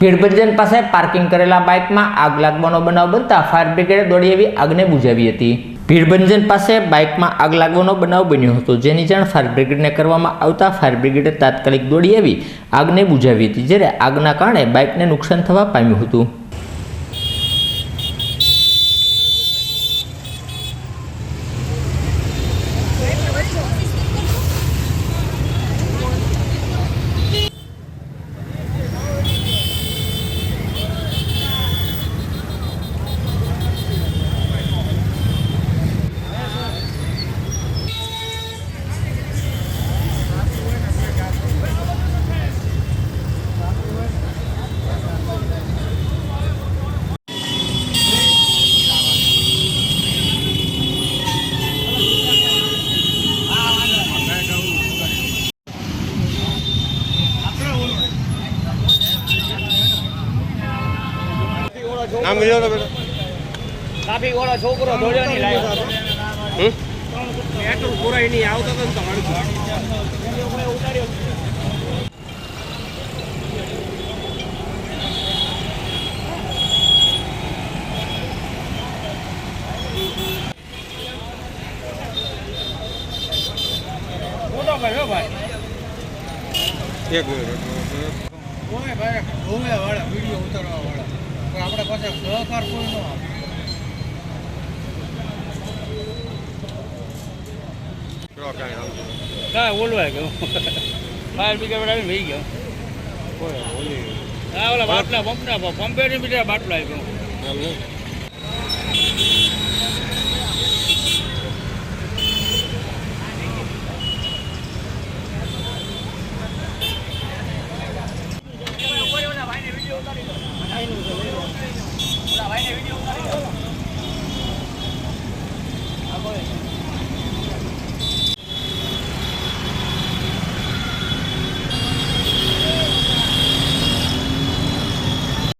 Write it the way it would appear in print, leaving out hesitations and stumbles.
ભીડભંજન પાસે પાર્કિંગ કરેલા બાઇકમાં આગ લાગવાનો બનાવ બનતા ફાયર બ્રિગેડે દોડી આવી આગને બુઝાવી હતી। ભીડભંજન પાસે બાઇકમાં આગ લાગવાનો બનાવ બન્યો હતો, જેની જાણ ફાયર બ્રિગેડને કરવામાં આવતા ફાયર બ્રિગેડે તાત્કાલિક દોડી આવી આગને બુઝાવી હતી, જ્યારે આગના કારણે બાઇકને નુકસાન થવા પામ્યું હતું। નામ મિલ્યો તો બેટા ટ્રાફિક વાળો છોકરો દોડ્યો નહીં લાવ્યો એટલું પુરાઈ નહીં આવતો તો તમારું ઉતાર્યો મોટો ભાઈ ભાઈ એક મિનિટ ઓય ભાઈ ધોવે વાળા વિડિયો ઉતારવા વાળા આપણે પાસે સહકાર કોઈ ન આપે કાંઈ બોલવાય ગયો ફાયર બ્રિગેડ આવીને વહી ગયો ઓલા બાટલા પંપના પંપેની બીજા બાટલા આવી ગયો